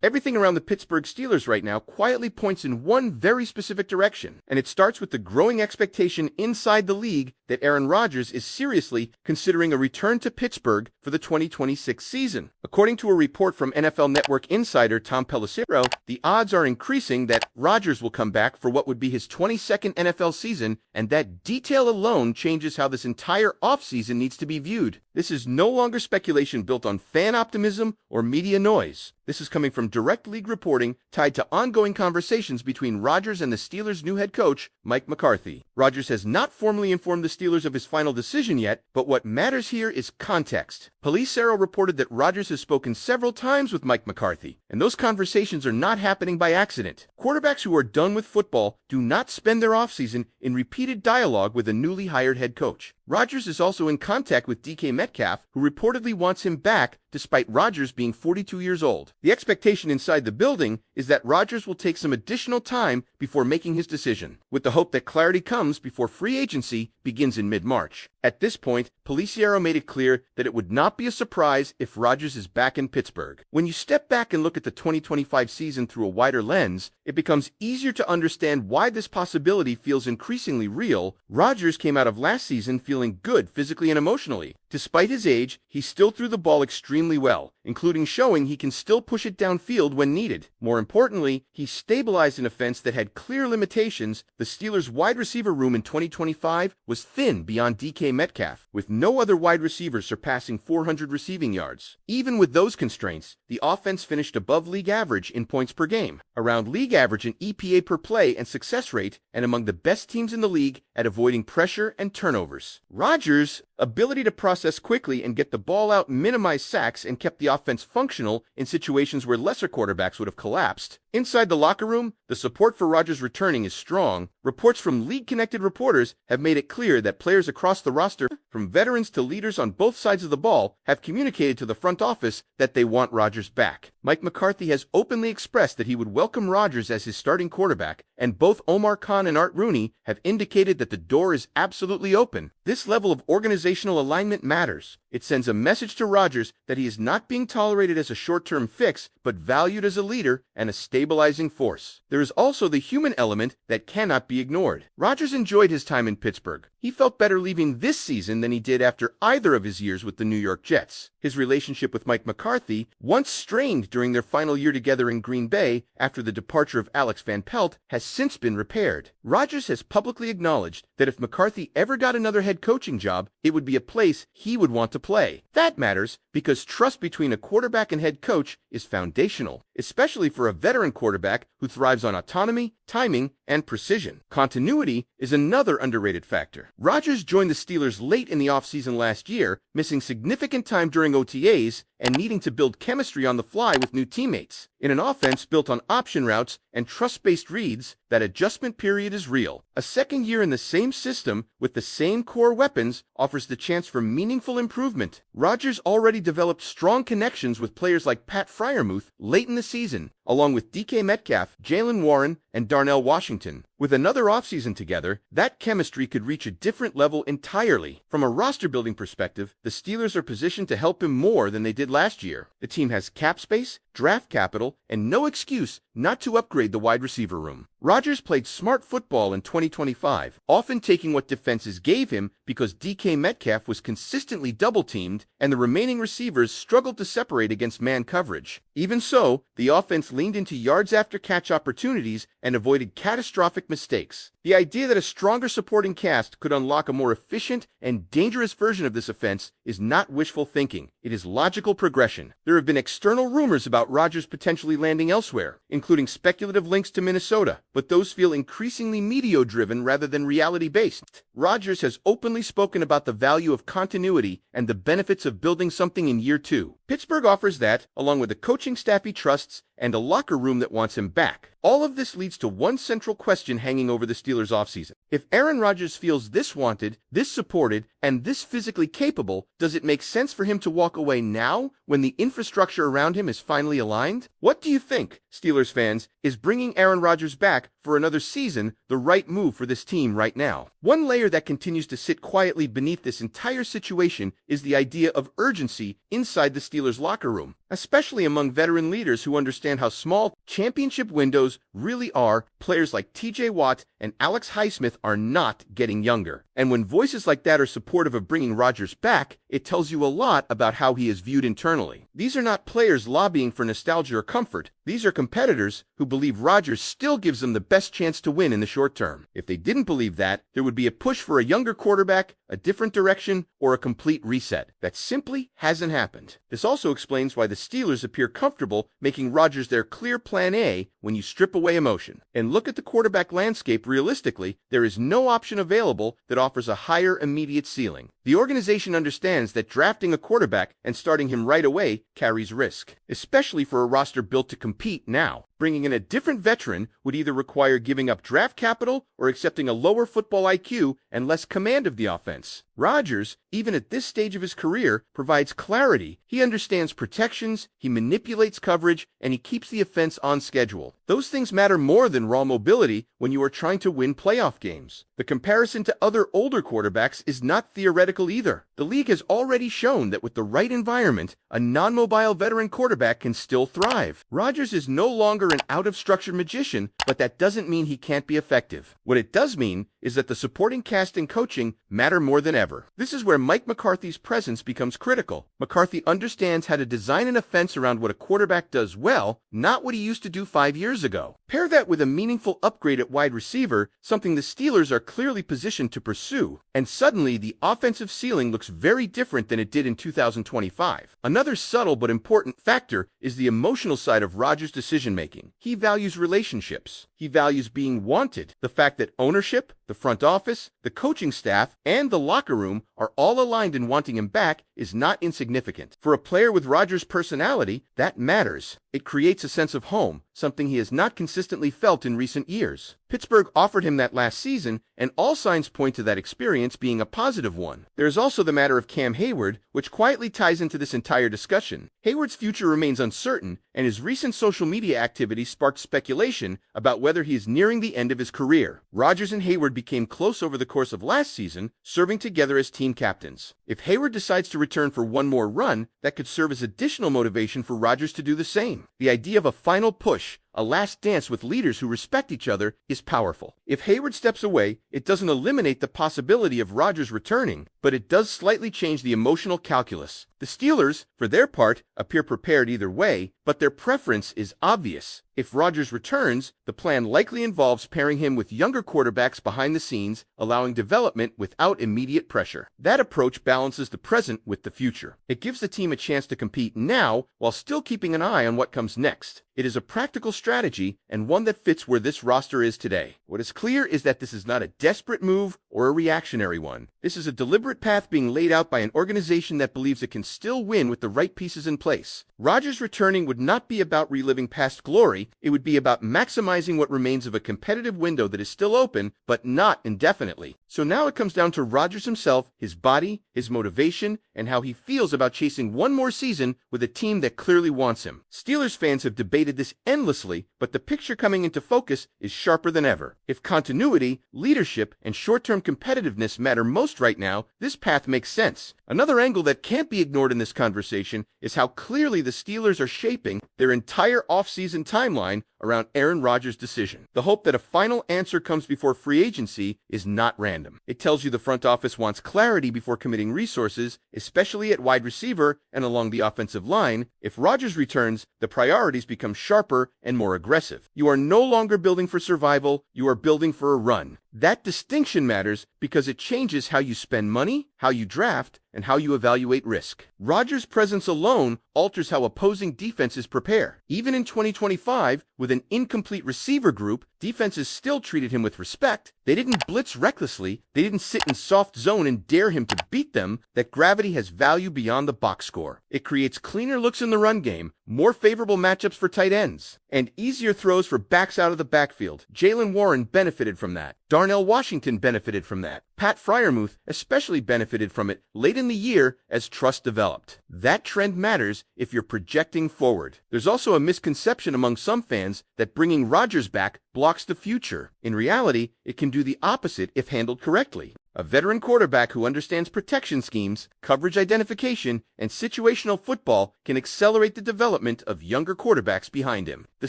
Everything around the Pittsburgh Steelers right now quietly points in one very specific direction, and it starts with the growing expectation inside the league that Aaron Rodgers is seriously considering a return to Pittsburgh for the 2026 season. According to a report from NFL Network insider Tom Pelissero, the odds are increasing that Rodgers will come back for what would be his 22nd NFL season, and that detail alone changes how this entire offseason needs to be viewed. This is no longer speculation built on fan optimism or media noise. This is coming from direct league reporting tied to ongoing conversations between Rodgers and the Steelers' new head coach, Mike McCarthy. Rodgers has not formally informed the Steelers of his final decision yet, but what matters here is context. Pelissero reported that Rodgers has spoken several times with Mike McCarthy, and those conversations are not happening by accident. Quarterbacks who are done with football do not spend their offseason in repeated dialogue with a newly hired head coach. Rodgers is also in contact with DK Metcalf, who reportedly wants him back despite Rodgers being 42 years old. The expectation inside the building is that Rodgers will take some additional time before making his decision, with the hope that clarity comes before free agency begins in mid-March. At this point, Pelissero made it clear that it would not be a surprise if Rodgers is back in Pittsburgh. When you step back and look at the 2025 season through a wider lens, it becomes easier to understand why this possibility feels increasingly real. Rodgers came out of last season feeling good physically and emotionally. Despite his age, he still threw the ball extremely well, including showing he can still push it downfield when needed. More importantly, he stabilized an offense that had clear limitations. The Steelers' wide receiver room in 2025 was thin beyond DK Metcalf, with no other wide receivers surpassing 400 receiving yards. Even with those constraints, the offense finished above league average in points per game, around league average in EPA per play and success rate, and among the best teams in the league at avoiding pressure and turnovers. Rodgers' ability to process quickly and get the ball out minimized sacks and kept the offense functional in situations where lesser quarterbacks would have collapsed. Inside the locker room, the support for Rodgers returning is strong. Reports from league-connected reporters have made it clear that players across the roster, from veterans to leaders on both sides of the ball, have communicated to the front office that they want Rodgers back. Mike McCarthy has openly expressed that he would welcome Rodgers as his starting quarterback, and both Omar Khan and Art Rooney have indicated that the door is absolutely open. This level of organizational alignment matters. It sends a message to Rodgers that he is not being tolerated as a short-term fix, but valued as a leader and a stabilizing force. There is also the human element that cannot be ignored. Rodgers enjoyed his time in Pittsburgh. He felt better leaving this season than he did after either of his years with the New York Jets. His relationship with Mike McCarthy, once strained during their final year together in Green Bay after the departure of Alex Van Pelt, has since been repaired. Rodgers has publicly acknowledged that if McCarthy ever got another head coaching job, it would be a place he would want to play. That matters because trust between a quarterback and head coach is foundational, especially for a veteran quarterback who thrives on autonomy, timing, and precision. Continuity is another underrated factor. Rodgers joined the Steelers late in the offseason last year, missing significant time during OTAs and needing to build chemistry on the fly with new teammates. In an offense built on option routes and trust-based reads, that adjustment period is real. A second year in the same system with the same core weapons offers the chance for meaningful improvement. Rodgers already developed strong connections with players like Pat Freiermuth late in the season, along with DK Metcalf, Jalen Warren, and Darnell Washington. With another offseason together, that chemistry could reach a different level entirely. From a roster-building perspective, the Steelers are positioned to help him more than they did last year. The team has cap space, draft capital, and no excuse not to upgrade the wide receiver room. Rodgers played smart football in 2025, often taking what defenses gave him because DK Metcalf was consistently double-teamed and the remaining receivers struggled to separate against man coverage. Even so, the offense leaned into yards after catch opportunities and avoided catastrophic mistakes. The idea that a stronger supporting cast could unlock a more efficient and dangerous version of this offense is not wishful thinking. It is logical progression. There have been external rumors about Rodgers potentially landing elsewhere, including speculative links to Minnesota, but those feel increasingly media-driven rather than reality-based. Rodgers has openly spoken about the value of continuity and the benefits of building something in year two. Pittsburgh offers that, along with a coaching staff he trusts and a locker room that wants him back. All of this leads to one central question hanging over the Steelers' offseason. If Aaron Rodgers feels this wanted, this supported, and this physically capable, does it make sense for him to walk away now when the infrastructure around him is finally aligned? What do you think, Steelers fans? Is bringing Aaron Rodgers back for another season the right move for this team right now? One layer that continues to sit quietly beneath this entire situation is the idea of urgency inside the Steelers' locker room, especially among veteran leaders who understand how small championship windows really are. Players like TJ Watt and Alex Highsmith are not getting younger. And when voices like that are supportive of bringing Rodgers back, it tells you a lot about how he is viewed internally. These are not players lobbying for nostalgia or comfort. These are competitors who believe Rodgers still gives them the best chance to win in the short term. If they didn't believe that, there would be a push for a younger quarterback, a different direction, or a complete reset. That simply hasn't happened. This also explains why the Steelers appear comfortable making Rodgers their clear plan A when you strip away emotion. And look at the quarterback landscape realistically, there is no option available that offers a higher immediate ceiling. The organization understands that drafting a quarterback and starting him right away carries risk, especially for a roster built to compete now. Bringing in a different veteran would either require giving up draft capital or accepting a lower football IQ and less command of the offense. Rodgers, even at this stage of his career, provides clarity. He understands protections, he manipulates coverage, and he keeps the offense on schedule. Those things matter more than raw mobility when you are trying to win playoff games. The comparison to other older quarterbacks is not theoretical either. The league has already shown that with the right environment, a non-mobile veteran quarterback can still thrive. Rodgers is no longer an out-of-structure magician, but that doesn't mean he can't be effective. What it does mean is that the supporting cast and coaching matter more than ever. This is where Mike McCarthy's presence becomes critical. McCarthy understands how to design an offense around what a quarterback does well, not what he used to do 5 years ago. Pair that with a meaningful upgrade at wide receiver, something the Steelers are clearly positioned to pursue, and suddenly the offensive ceiling looks very different than it did in 2025. Another subtle but important factor is the emotional side of Rodgers' decision-making. He values relationships. He values being wanted. The fact that ownership, the front office, the coaching staff, and the locker room are all aligned in wanting him back is not insignificant. For a player with Rodgers' personality, that matters. It creates a sense of home, something he has not consistently felt in recent years. Pittsburgh offered him that last season, and all signs point to that experience being a positive one. There is also the matter of Cam Hayward, which quietly ties into this entire discussion. Hayward's future remains uncertain, and his recent social media activity sparked speculation about whether he is nearing the end of his career. Rodgers and Hayward became close over the course of last season, serving together as team captains. If Hayward decides to return for one more run, that could serve as additional motivation for Rodgers to do the same. The idea of a final push, a last dance with leaders who respect each other, is powerful. If Hayward steps away, it doesn't eliminate the possibility of Rodgers returning, but it does slightly change the emotional calculus. The Steelers, for their part, appear prepared either way, but their preference is obvious. If Rodgers returns, the plan likely involves pairing him with younger quarterbacks behind the scenes, allowing development without immediate pressure. That approach balances the present with the future. It gives the team a chance to compete now while still keeping an eye on what comes next. It is a practical strategy and one that fits where this roster is today. What is clear is that this is not a desperate move or a reactionary one. This is a deliberate path being laid out by an organization that believes it can still win with the right pieces in place. Rodgers returning would not be about reliving past glory, it would be about maximizing what remains of a competitive window that is still open, but not indefinitely. So now it comes down to Rodgers himself, his body, his motivation, and how he feels about chasing one more season with a team that clearly wants him. Steelers fans have debated this endlessly, but the picture coming into focus is sharper than ever. If continuity, leadership, and short-term competitiveness matter most right now, this path makes sense. Another angle that can't be ignored in this conversation is how clearly the Steelers are shaping their entire offseason timeline around Aaron Rodgers' decision. The hope that a final answer comes before free agency is not random. It tells you the front office wants clarity before committing resources, especially at wide receiver and along the offensive line. If Rodgers returns, the priorities become sharper and more aggressive. You are no longer building for survival, you are building for a run. That distinction matters because it changes how you spend money, how you draft, and how you evaluate risk. Rodgers' presence alone alters how opposing defenses prepare. Even in 2025, with an incomplete receiver group, defenses still treated him with respect. They didn't blitz recklessly. They didn't sit in soft zone and dare him to beat them. That gravity has value beyond the box score. It creates cleaner looks in the run game, more favorable matchups for tight ends, and easier throws for backs out of the backfield. Jaylen Warren benefited from that. Darnell Washington benefited from that. Pat Freiermuth especially benefited from it late in the year as trust developed. That trend matters if you're projecting forward. There's also a misconception among some fans that bringing Rodgers back blocks the future. In reality, it can do the opposite if handled correctly. A veteran quarterback who understands protection schemes, coverage identification, and situational football can accelerate the development of younger quarterbacks behind him. The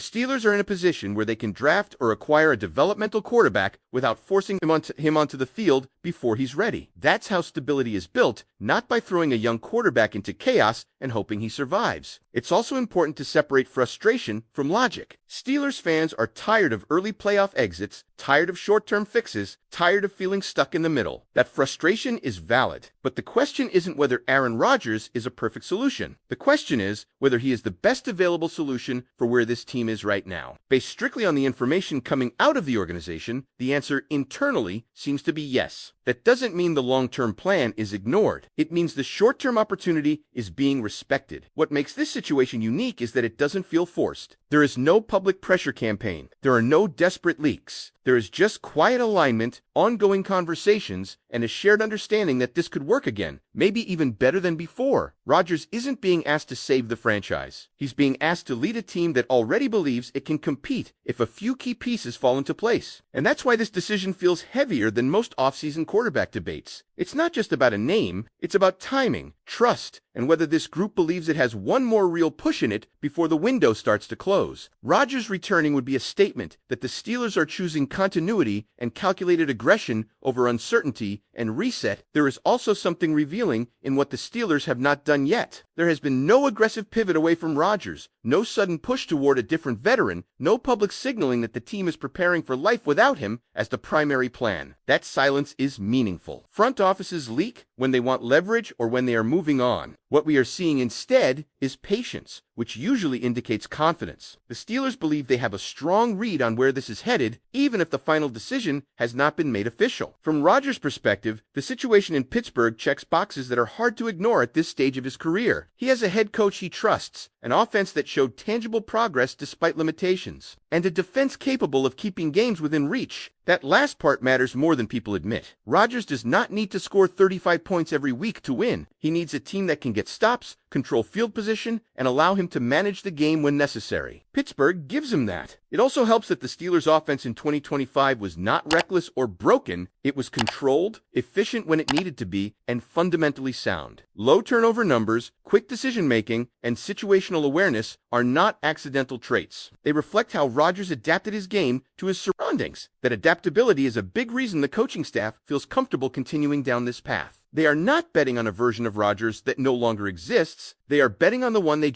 Steelers are in a position where they can draft or acquire a developmental quarterback without forcing him onto the field before he's ready. That's how stability is built, not by throwing a young quarterback into chaos and hoping he survives. It's also important to separate frustration from logic. Steelers fans are tired of early playoff exits, tired of short-term fixes, tired of feeling stuck in the middle. That frustration is valid. But the question isn't whether Aaron Rodgers is a perfect solution. The question is whether he is the best available solution for where this team is right now. Based strictly on the information coming out of the organization, the answer internally seems to be yes. That doesn't mean the long-term plan is ignored. It means the short-term opportunity is being respected. What makes this situation unique is that it doesn't feel forced. There is no public pressure campaign. There are no desperate leaks. There is just quiet alignment, ongoing conversations, and a shared understanding that this could work again, maybe even better than before. Rodgers isn't being asked to save the franchise. He's being asked to lead a team that already believes it can compete if a few key pieces fall into place. And that's why this decision feels heavier than most offseason quarterback debates. It's not just about a name, it's about timing, trust, and whether this group believes it has one more real push in it before the window starts to close. Rodgers returning would be a statement that the Steelers are choosing continuity and calculated aggression over uncertainty and reset. There is also something revealing in what the Steelers have not done yet. There has been no aggressive pivot away from Rodgers, no sudden push toward a different veteran, no public signaling that the team is preparing for life without him as the primary plan. That silence is meaningful. Front offices leak when they want leverage or when they are moving on. What we are seeing instead is patience, which usually indicates confidence. The Steelers believe they have a strong read on where this is headed, even if the final decision has not been made official. From Rodgers' perspective, the situation in Pittsburgh checks boxes that are hard to ignore at this stage of his career. He has a head coach he trusts, an offense that showed tangible progress despite limitations, and a defense capable of keeping games within reach. That last part matters more than people admit. Rodgers does not need to score 35 points every week to win. He needs a team that can get stops, control field position, and allow him to manage the game when necessary. Pittsburgh gives him that. It also helps that the Steelers' offense in 2025 was not reckless or broken. It was controlled, efficient when it needed to be, and fundamentally sound. Low turnover numbers, quick decision-making, and situational awareness are not accidental traits. They reflect how Rodgers adapted his game to his surroundings. That adaptability is a big reason the coaching staff feels comfortable continuing down this path. They are not betting on a version of Rodgers that no longer exists. They are betting on the one they